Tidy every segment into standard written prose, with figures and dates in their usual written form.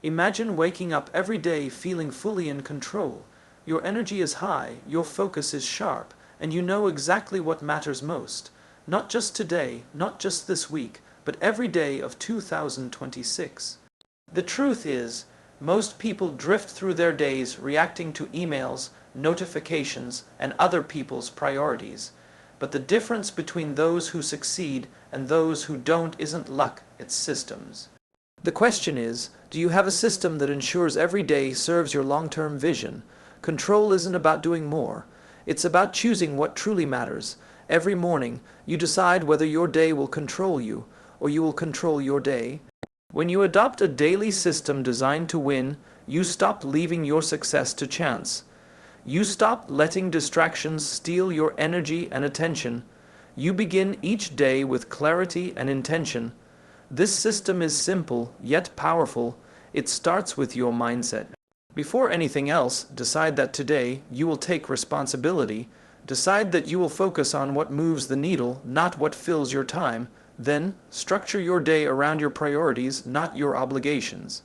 Imagine waking up every day feeling fully in control. Your energy is high, your focus is sharp, and you know exactly what matters most. Not just today, not just this week, but every day of 2026. The truth is, most people drift through their days reacting to emails, notifications, and other people's priorities. But the difference between those who succeed and those who don't isn't luck, it's systems. The question is, do you have a system that ensures every day serves your long-term vision? Control isn't about doing more. It's about choosing what truly matters. Every morning, you decide whether your day will control you, or you will control your day. When you adopt a daily system designed to win, you stop leaving your success to chance. You stop letting distractions steal your energy and attention. You begin each day with clarity and intention. This system is simple, yet powerful. It starts with your mindset. Before anything else, decide that today you will take responsibility. Decide that you will focus on what moves the needle, not what fills your time. Then, structure your day around your priorities, not your obligations.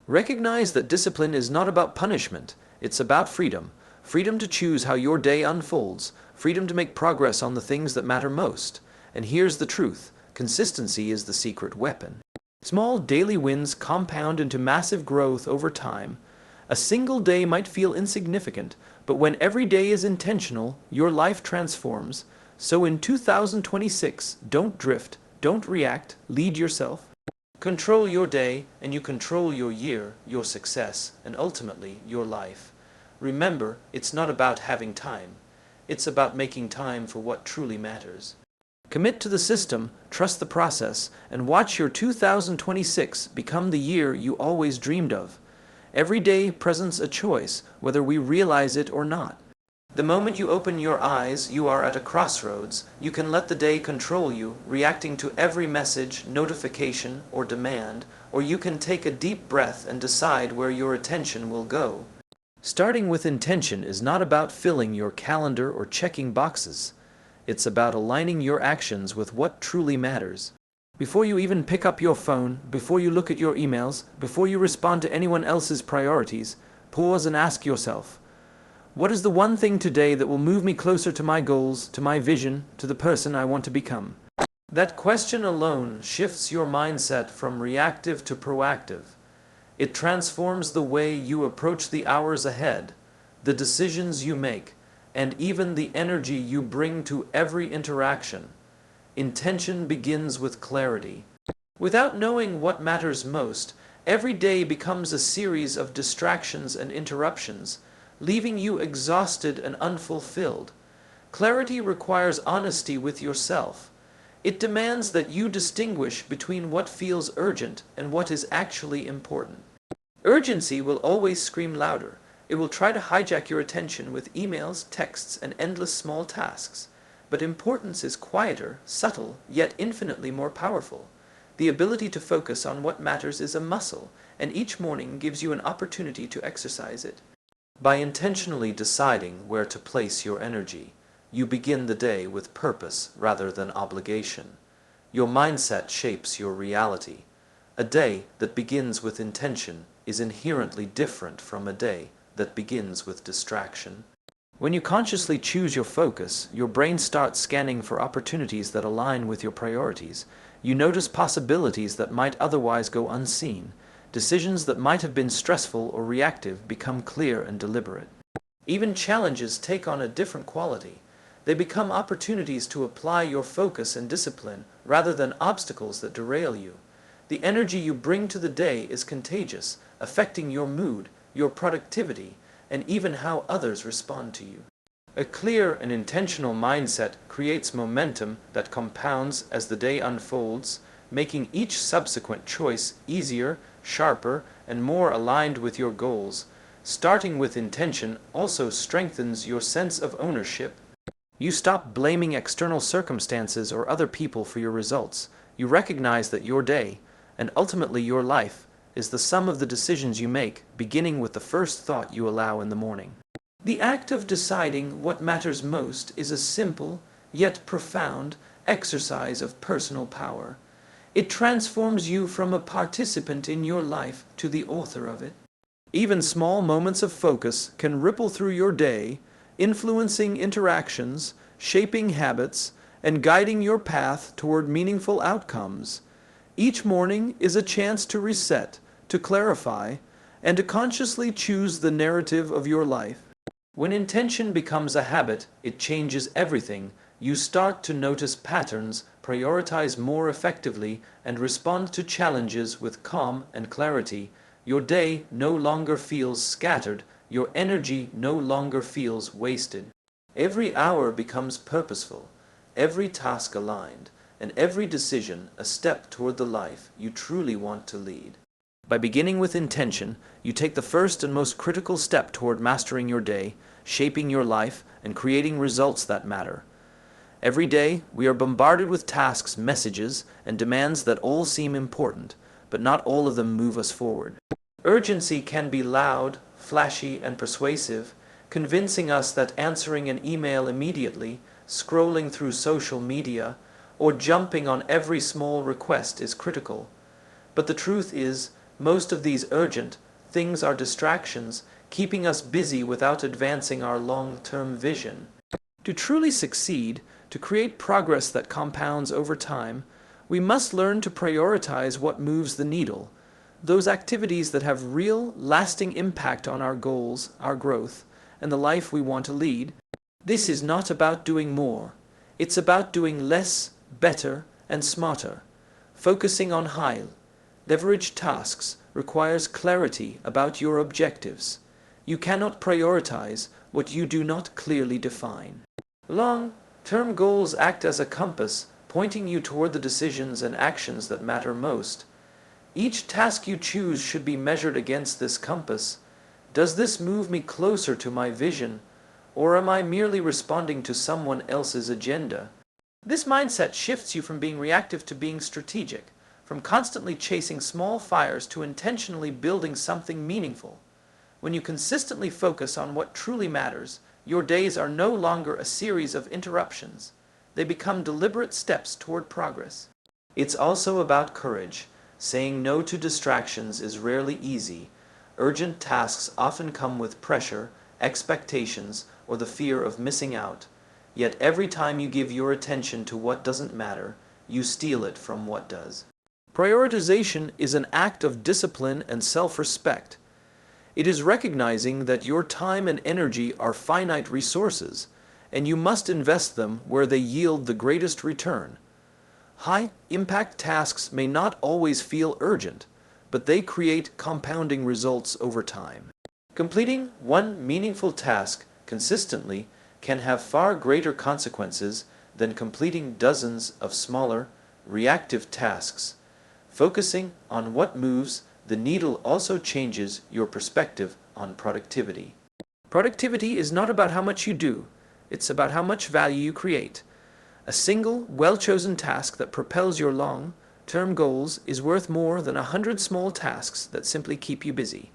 Recognize that discipline is not about punishment. It's about freedom. Freedom to choose how your day unfolds. Freedom to make progress on the things that matter most. And here's the truth. Consistency is the secret weapon. Small daily wins compound into massive growth over time. A single day might feel insignificant, but when every day is intentional, your life transforms. So in 2026, don't drift, don't react, lead yourself. Control your day, and you control your year, your success, and ultimately your life. Remember, it's not about having time. It's about making time for what truly matters. Commit to the system, trust the process, and watch your 2026 become the year you always dreamed of. Every day presents a choice, whether we realize it or not. The moment you open your eyes, you are at a crossroads. You can let the day control you, reacting to every message, notification, or demand, or you can take a deep breath and decide where your attention will go. Starting with intention is not about filling your calendar or checking boxes. It's about aligning your actions with what truly matters. Before you even pick up your phone, before you look at your emails, before you respond to anyone else's priorities, pause and ask yourself, what is the one thing today that will move me closer to my goals, to my vision, to the person I want to become? That question alone shifts your mindset from reactive to proactive. It transforms the way you approach the hours ahead, the decisions you make, and even the energy you bring to every interaction. Intention begins with clarity. Without knowing what matters most, every day becomes a series of distractions and interruptions, leaving you exhausted and unfulfilled. Clarity requires honesty with yourself. It demands that you distinguish between what feels urgent and what is actually important. Urgency will always scream louder. It will try to hijack your attention with emails, texts, and endless small tasks. But importance is quieter, subtle, yet infinitely more powerful. The ability to focus on what matters is a muscle, and each morning gives you an opportunity to exercise it. By intentionally deciding where to place your energy, you begin the day with purpose rather than obligation. Your mindset shapes your reality. A day that begins with intention is inherently different from a day that begins with distraction. When you consciously choose your focus, your brain starts scanning for opportunities that align with your priorities. You notice possibilities that might otherwise go unseen. Decisions that might have been stressful or reactive become clear and deliberate. Even challenges take on a different quality. They become opportunities to apply your focus and discipline rather than obstacles that derail you. The energy you bring to the day is contagious, affecting your mood, your productivity, and even how others respond to you. A clear and intentional mindset creates momentum that compounds as the day unfolds, making each subsequent choice easier, sharper, and more aligned with your goals. Starting with intention also strengthens your sense of ownership. You stop blaming external circumstances or other people for your results. You recognize that your day, and ultimately your life, is the sum of the decisions you make, beginning with the first thought you allow in the morning. The act of deciding what matters most is a simple, yet profound, exercise of personal power. It transforms you from a participant in your life to the author of it. Even small moments of focus can ripple through your day, influencing interactions, shaping habits, and guiding your path toward meaningful outcomes. Each morning is a chance to reset, to clarify, and to consciously choose the narrative of your life. When intention becomes a habit, it changes everything. You start to notice patterns, prioritize more effectively, and respond to challenges with calm and clarity. Your day no longer feels scattered, your energy no longer feels wasted. Every hour becomes purposeful, every task aligned, and every decision a step toward the life you truly want to lead. By beginning with intention, you take the first and most critical step toward mastering your day, shaping your life, and creating results that matter. Every day, we are bombarded with tasks, messages, and demands that all seem important, but not all of them move us forward. Urgency can be loud, flashy, and persuasive, convincing us that answering an email immediately, scrolling through social media, or jumping on every small request is critical. But the truth is, most of these urgent things are distractions, keeping us busy without advancing our long-term vision. To truly succeed, to create progress that compounds over time, we must learn to prioritize what moves the needle, those activities that have real, lasting impact on our goals, our growth, and the life we want to lead. This is not about doing more. It's about doing less, better, and smarter. Focusing on high, leverage tasks requires clarity about your objectives. You cannot prioritize what you do not clearly define. Long-term goals act as a compass, pointing you toward the decisions and actions that matter most. Each task you choose should be measured against this compass. Does this move me closer to my vision, or am I merely responding to someone else's agenda? This mindset shifts you from being reactive to being strategic, from constantly chasing small fires to intentionally building something meaningful. When you consistently focus on what truly matters, your days are no longer a series of interruptions. They become deliberate steps toward progress. It's also about courage. Saying no to distractions is rarely easy. Urgent tasks often come with pressure, expectations, or the fear of missing out. Yet every time you give your attention to what doesn't matter, you steal it from what does. Prioritization is an act of discipline and self-respect. It is recognizing that your time and energy are finite resources, and you must invest them where they yield the greatest return. High-impact tasks may not always feel urgent, but they create compounding results over time. Completing one meaningful task consistently can have far greater consequences than completing dozens of smaller, reactive tasks. Focusing on what moves the needle also changes your perspective on productivity. Productivity is not about how much you do, it's about how much value you create. A single, well-chosen task that propels your long-term goals is worth more than 100 small tasks that simply keep you busy.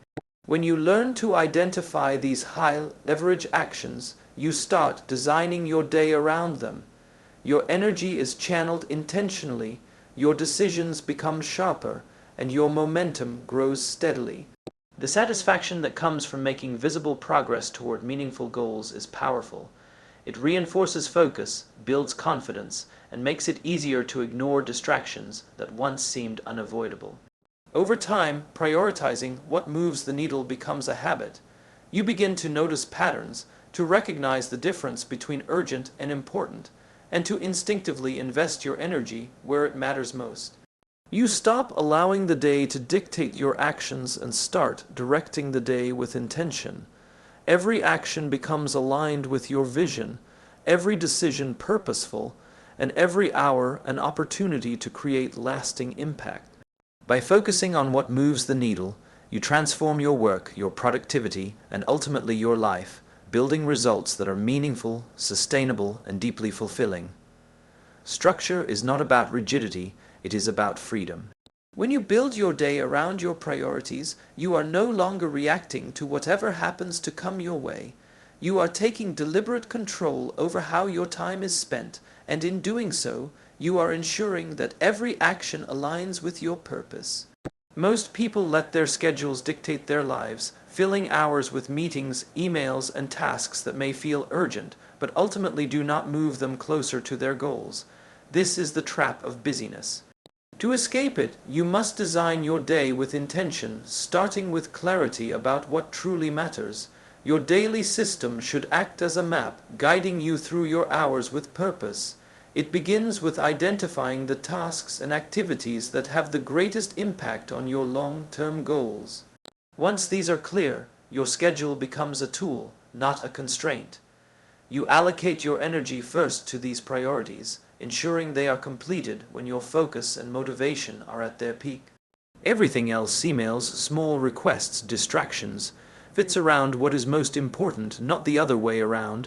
When you learn to identify these high-leverage actions, you start designing your day around them. Your energy is channeled intentionally, your decisions become sharper, and your momentum grows steadily. The satisfaction that comes from making visible progress toward meaningful goals is powerful. It reinforces focus, builds confidence, and makes it easier to ignore distractions that once seemed unavoidable. Over time, prioritizing what moves the needle becomes a habit. You begin to notice patterns, to recognize the difference between urgent and important, and to instinctively invest your energy where it matters most. You stop allowing the day to dictate your actions and start directing the day with intention. Every action becomes aligned with your vision, every decision purposeful, and every hour an opportunity to create lasting impact. By focusing on what moves the needle, you transform your work, your productivity, and ultimately your life, building results that are meaningful, sustainable, and deeply fulfilling. Structure is not about rigidity, it is about freedom. When you build your day around your priorities, you are no longer reacting to whatever happens to come your way. You are taking deliberate control over how your time is spent, and in doing so, You are ensuring that every action aligns with your purpose. Most people let their schedules dictate their lives, filling hours with meetings, emails, and tasks that may feel urgent, but ultimately do not move them closer to their goals. This is the trap of busyness. To escape it, you must design your day with intention, starting with clarity about what truly matters. Your daily system should act as a map, guiding you through your hours with purpose. It begins with identifying the tasks and activities that have the greatest impact on your long-term goals. Once these are clear, your schedule becomes a tool, not a constraint. You allocate your energy first to these priorities, ensuring they are completed when your focus and motivation are at their peak. Everything else, emails, small requests, distractions, fits around what is most important, not the other way around.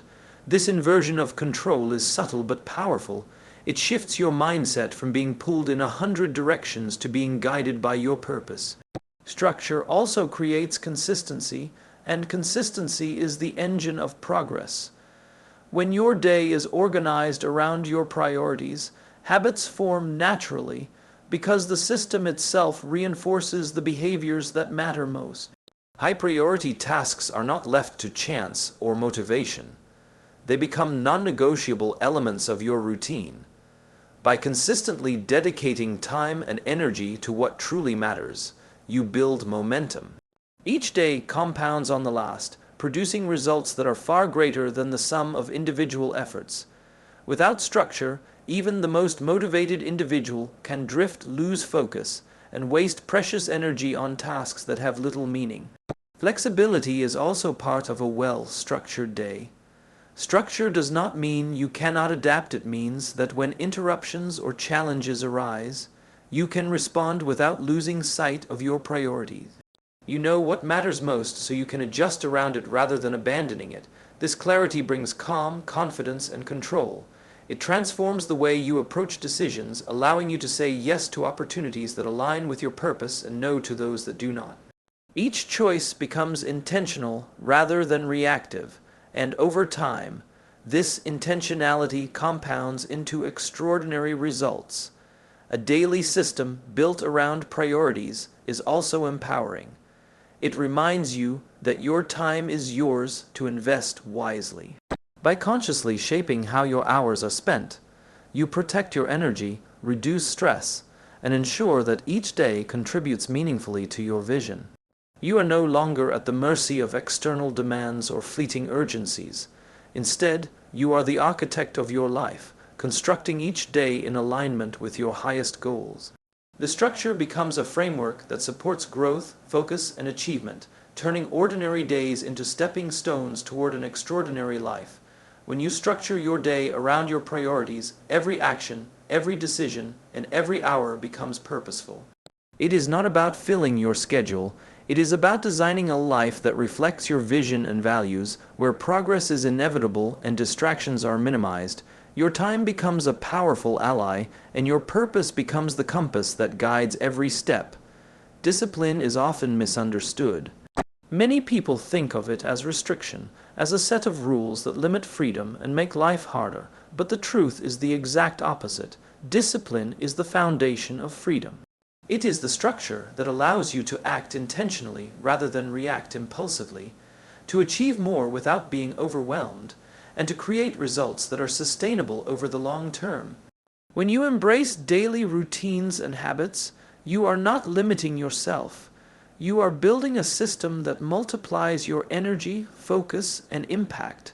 This inversion of control is subtle but powerful. It shifts your mindset from being pulled in 100 directions to being guided by your purpose. Structure also creates consistency, and consistency is the engine of progress. When your day is organized around your priorities, habits form naturally because the system itself reinforces the behaviors that matter most. High-priority tasks are not left to chance or motivation. They become non-negotiable elements of your routine. By consistently dedicating time and energy to what truly matters, you build momentum. Each day compounds on the last, producing results that are far greater than the sum of individual efforts. Without structure, even the most motivated individual can drift, lose focus, and waste precious energy on tasks that have little meaning. Flexibility is also part of a well-structured day. Structure does not mean you cannot adapt. It means that when interruptions or challenges arise, you can respond without losing sight of your priorities. You know what matters most, so you can adjust around it rather than abandoning it. This clarity brings calm, confidence, and control. It transforms the way you approach decisions, allowing you to say yes to opportunities that align with your purpose and no to those that do not. Each choice becomes intentional rather than reactive, and over time, this intentionality compounds into extraordinary results. A daily system built around priorities is also empowering. It reminds you that your time is yours to invest wisely. By consciously shaping how your hours are spent, you protect your energy, reduce stress, and ensure that each day contributes meaningfully to your vision. You are no longer at the mercy of external demands or fleeting urgencies. Instead, you are the architect of your life, constructing each day in alignment with your highest goals. The structure becomes a framework that supports growth, focus, and achievement, turning ordinary days into stepping stones toward an extraordinary life. When you structure your day around your priorities, every action, every decision, and every hour becomes purposeful. It is not about filling your schedule. It is about designing a life that reflects your vision and values, where progress is inevitable and distractions are minimized. Your time becomes a powerful ally, and your purpose becomes the compass that guides every step. Discipline is often misunderstood. Many people think of it as restriction, as a set of rules that limit freedom and make life harder, but the truth is the exact opposite. Discipline is the foundation of freedom. It is the structure that allows you to act intentionally rather than react impulsively, to achieve more without being overwhelmed, and to create results that are sustainable over the long term. When you embrace daily routines and habits, you are not limiting yourself. You are building a system that multiplies your energy, focus, and impact.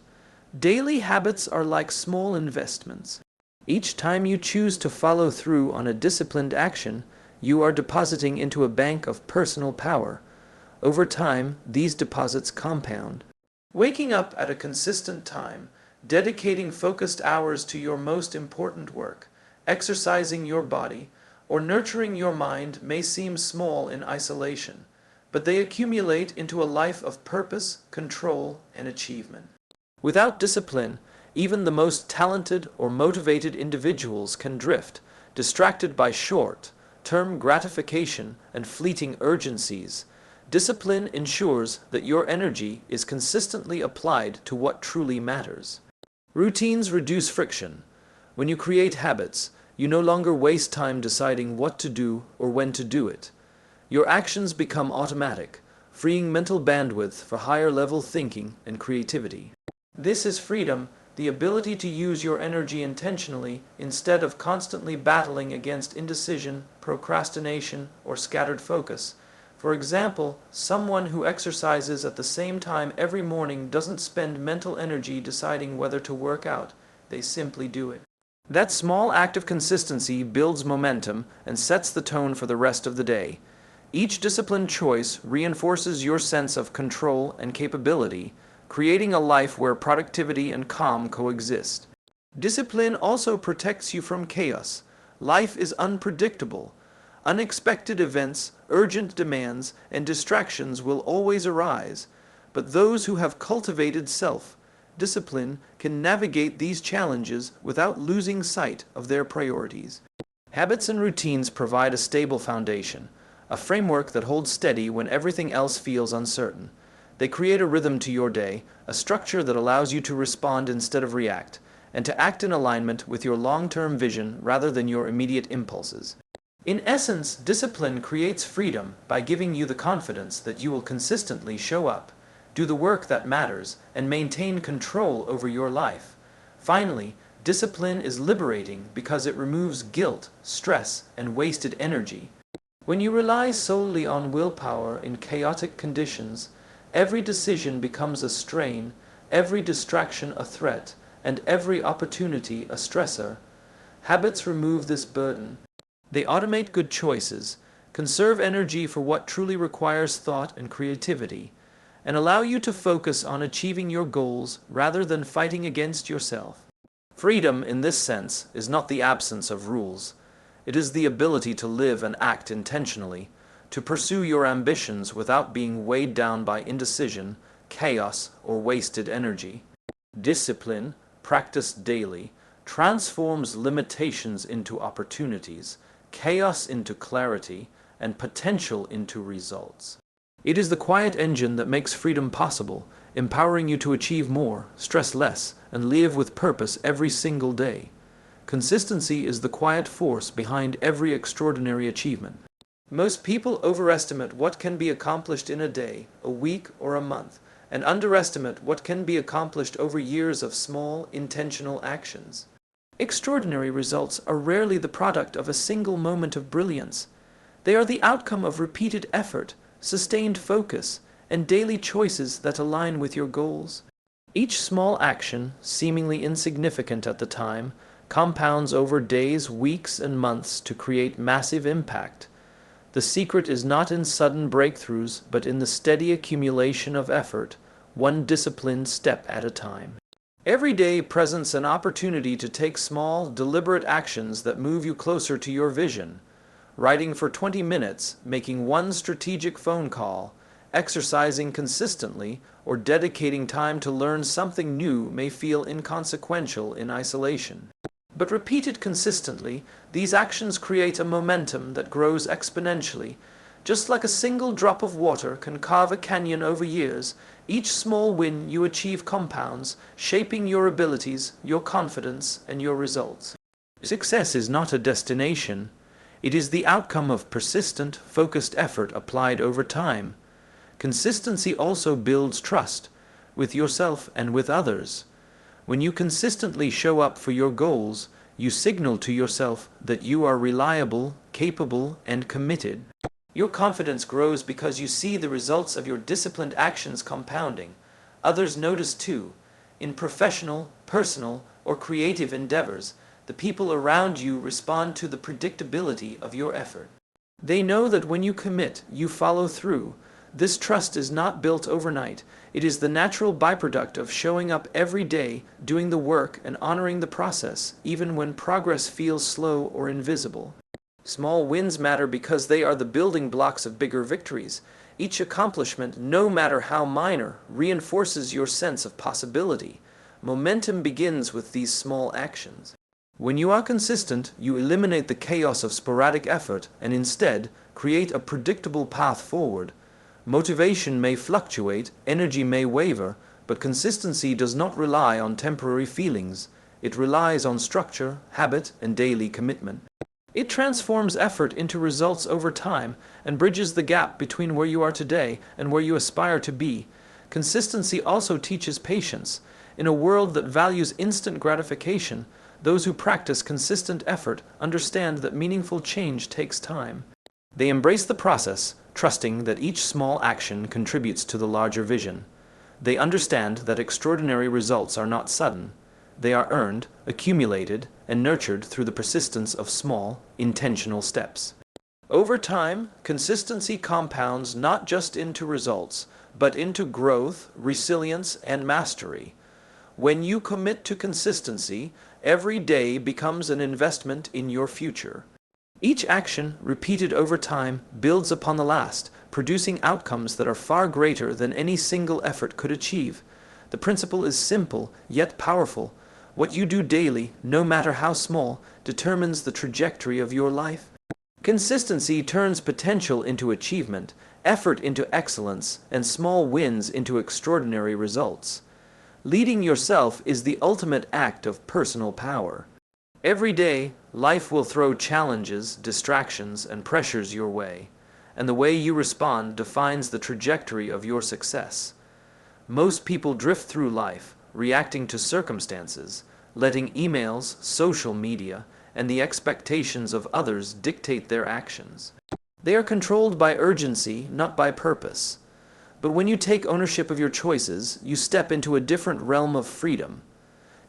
Daily habits are like small investments. Each time you choose to follow through on a disciplined action, you are depositing into a bank of personal power. Over time, these deposits compound. Waking up at a consistent time, dedicating focused hours to your most important work, exercising your body, or nurturing your mind may seem small in isolation, but they accumulate into a life of purpose, control, and achievement. Without discipline, even the most talented or motivated individuals can drift, distracted by short-term gratification and fleeting urgencies. Discipline ensures that your energy is consistently applied to what truly matters. Routines reduce friction. When you create habits, You no longer waste time deciding what to do or when to do it. Your actions become automatic, freeing mental bandwidth for higher-level thinking and creativity. This is freedom, the ability to use your energy intentionally instead of constantly battling against indecision, procrastination, or scattered focus. For example, someone who exercises at the same time every morning doesn't spend mental energy deciding whether to work out. They simply do it. That small act of consistency builds momentum and sets the tone for the rest of the day. Each disciplined choice reinforces your sense of control and capability, creating a life where productivity and calm coexist. Discipline also protects you from chaos. Life is unpredictable. Unexpected events, urgent demands, and distractions will always arise, but those who have cultivated self-discipline can navigate these challenges without losing sight of their priorities. Habits and routines provide a stable foundation, a framework that holds steady when everything else feels uncertain. They create a rhythm to your day, a structure that allows you to respond instead of react, and to act in alignment with your long-term vision rather than your immediate impulses. In essence, discipline creates freedom by giving you the confidence that you will consistently show up, do the work that matters, and maintain control over your life. Finally, discipline is liberating because it removes guilt, stress, and wasted energy. When you rely solely on willpower in chaotic conditions, every decision becomes a strain, every distraction a threat, and every opportunity a stressor. Habits remove this burden. They automate good choices, conserve energy for what truly requires thought and creativity, and allow you to focus on achieving your goals rather than fighting against yourself. Freedom, in this sense, is not the absence of rules. It is the ability to live and act intentionally, to pursue your ambitions without being weighed down by indecision, chaos, or wasted energy. Discipline, practiced daily, transforms limitations into opportunities, chaos into clarity, and potential into results. It is the quiet engine that makes freedom possible, empowering you to achieve more, stress less, and live with purpose every single day. Consistency is the quiet force behind every extraordinary achievement. Most people overestimate what can be accomplished in a day, a week, or a month, and underestimate what can be accomplished over years of small, intentional actions. Extraordinary results are rarely the product of a single moment of brilliance. They are the outcome of repeated effort, sustained focus, and daily choices that align with your goals. Each small action, seemingly insignificant at the time, compounds over days, weeks, and months to create massive impact. The secret is not in sudden breakthroughs, but in the steady accumulation of effort, one disciplined step at a time. Every day presents an opportunity to take small, deliberate actions that move you closer to your vision. Writing for 20 minutes, making one strategic phone call, exercising consistently, or dedicating time to learn something new may feel inconsequential in isolation. But repeated consistently, these actions create a momentum that grows exponentially. Just like a single drop of water can carve a canyon over years, each small win you achieve compounds, shaping your abilities, your confidence, and your results. Success is not a destination. It is the outcome of persistent, focused effort applied over time. Consistency also builds trust, with yourself and with others. When you consistently show up for your goals, you signal to yourself that you are reliable, capable, and committed. Your confidence grows because you see the results of your disciplined actions compounding. Others notice too. In professional, personal, or creative endeavors, the people around you respond to the predictability of your effort. They know that when you commit, you follow through. This trust is not built overnight. It is the natural byproduct of showing up every day, doing the work, and honoring the process, even when progress feels slow or invisible. Small wins matter because they are the building blocks of bigger victories. Each accomplishment, no matter how minor, reinforces your sense of possibility. Momentum begins with these small actions. When you are consistent, you eliminate the chaos of sporadic effort and instead create a predictable path forward. Motivation may fluctuate, energy may waver, but consistency does not rely on temporary feelings. It relies on structure, habit, and daily commitment. It transforms effort into results over time and bridges the gap between where you are today and where you aspire to be. Consistency also teaches patience. In a world that values instant gratification, those who practice consistent effort understand that meaningful change takes time. They embrace the process, trusting that each small action contributes to the larger vision. They understand that extraordinary results are not sudden. They are earned, accumulated, and nurtured through the persistence of small, intentional steps. Over time, consistency compounds not just into results, but into growth, resilience, and mastery. When you commit to consistency, every day becomes an investment in your future. Each action, repeated over time, builds upon the last, producing outcomes that are far greater than any single effort could achieve. The principle is simple, yet powerful. What you do daily, no matter how small, determines the trajectory of your life. Consistency turns potential into achievement, effort into excellence, and small wins into extraordinary results. Leading yourself is the ultimate act of personal power. Every day, life will throw challenges, distractions, and pressures your way, and the way you respond defines the trajectory of your success. Most people drift through life, reacting to circumstances, letting emails, social media, and the expectations of others dictate their actions. They are controlled by urgency, not by purpose. But when you take ownership of your choices, you step into a different realm of freedom.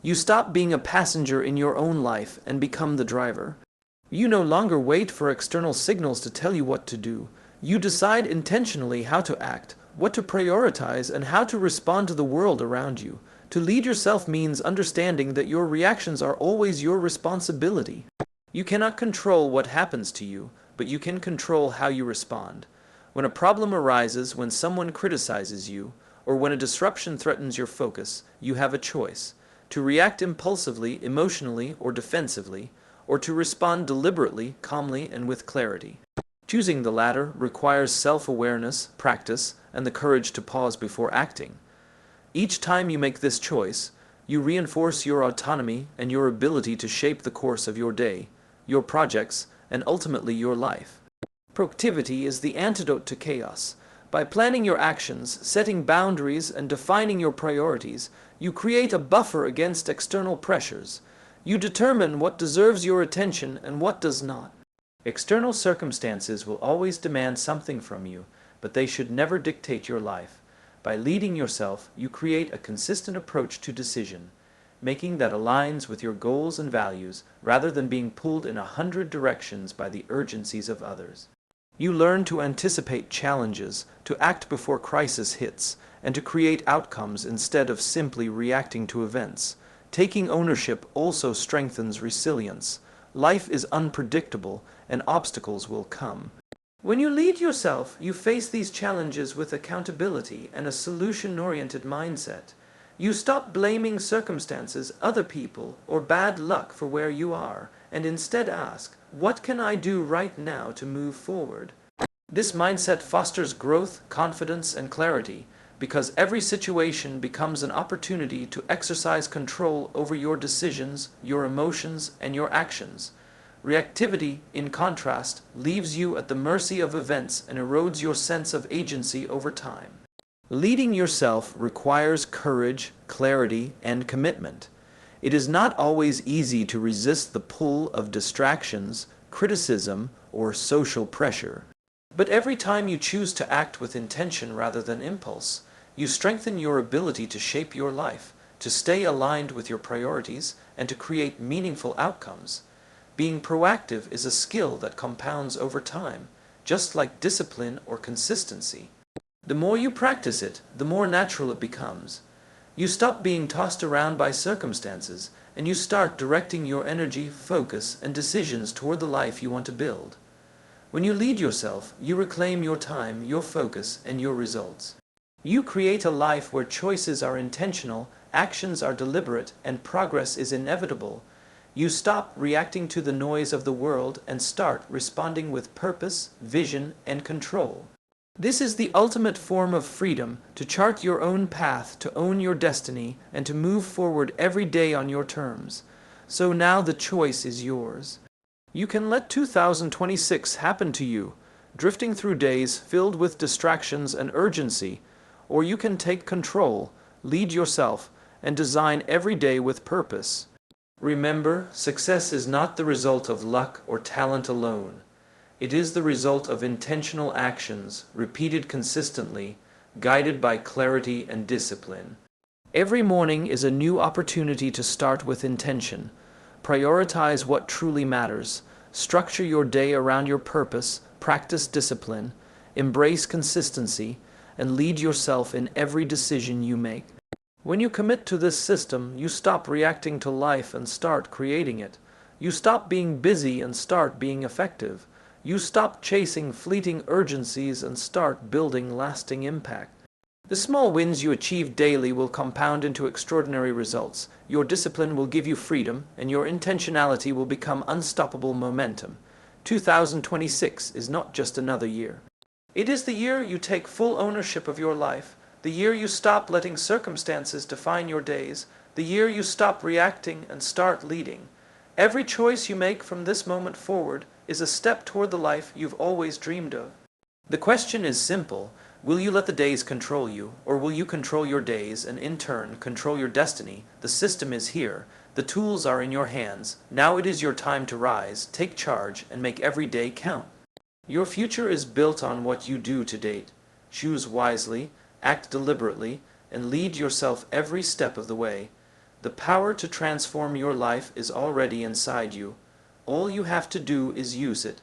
You stop being a passenger in your own life and become the driver. You no longer wait for external signals to tell you what to do. You decide intentionally how to act, what to prioritize, and how to respond to the world around you. To lead yourself means understanding that your reactions are always your responsibility. You cannot control what happens to you, but you can control how you respond. When a problem arises, when someone criticizes you, or when a disruption threatens your focus, you have a choice: to react impulsively, emotionally, or defensively, or to respond deliberately, calmly, and with clarity. Choosing the latter requires self-awareness, practice, and the courage to pause before acting. Each time you make this choice, you reinforce your autonomy and your ability to shape the course of your day, your projects, and ultimately your life. Proactivity is the antidote to chaos. By planning your actions, setting boundaries, and defining your priorities, you create a buffer against external pressures. You determine what deserves your attention and what does not. External circumstances will always demand something from you, but they should never dictate your life. By leading yourself, you create a consistent approach to decision, making that aligns with your goals and values rather than being pulled in 100 directions by the urgencies of others. You learn to anticipate challenges, to act before crisis hits, and to create outcomes instead of simply reacting to events. Taking ownership also strengthens resilience. Life is unpredictable, and obstacles will come. When you lead yourself, you face these challenges with accountability and a solution-oriented mindset. You stop blaming circumstances, other people, or bad luck for where you are, and instead ask, what can I do right now to move forward? This mindset fosters growth, confidence, and clarity, because every situation becomes an opportunity to exercise control over your decisions, your emotions, and your actions. Reactivity, in contrast, leaves you at the mercy of events and erodes your sense of agency over time. Leading yourself requires courage, clarity, and commitment. It is not always easy to resist the pull of distractions, criticism, or social pressure. But every time you choose to act with intention rather than impulse, you strengthen your ability to shape your life, to stay aligned with your priorities, and to create meaningful outcomes. Being proactive is a skill that compounds over time, just like discipline or consistency. The more you practice it, the more natural it becomes. You stop being tossed around by circumstances, and you start directing your energy, focus, and decisions toward the life you want to build. When you lead yourself, you reclaim your time, your focus, and your results. You create a life where choices are intentional, actions are deliberate, and progress is inevitable. You stop reacting to the noise of the world and start responding with purpose, vision, and control. This is the ultimate form of freedom, to chart your own path, to own your destiny, and to move forward every day on your terms. So now the choice is yours. You can let 2026 happen to you, drifting through days filled with distractions and urgency, or you can take control, lead yourself, and design every day with purpose. Remember, success is not the result of luck or talent alone. It is the result of intentional actions, repeated consistently, guided by clarity and discipline. Every morning is a new opportunity to start with intention. Prioritize what truly matters. Structure your day around your purpose, practice discipline, embrace consistency, and lead yourself in every decision you make. When you commit to this system, you stop reacting to life and start creating it. You stop being busy and start being effective. You stop chasing fleeting urgencies and start building lasting impact. The small wins you achieve daily will compound into extraordinary results. Your discipline will give you freedom, and your intentionality will become unstoppable momentum. 2026 is not just another year. It is the year you take full ownership of your life, the year you stop letting circumstances define your days, the year you stop reacting and start leading. Every choice you make from this moment forward is a step toward the life you've always dreamed of. The question is simple. Will you let the days control you, or will you control your days and in turn control your destiny? The system is here. The tools are in your hands. Now it is your time to rise, take charge, and make every day count. Your future is built on what you do to date. Choose wisely, act deliberately, and lead yourself every step of the way. The power to transform your life is already inside you. All you have to do is use it.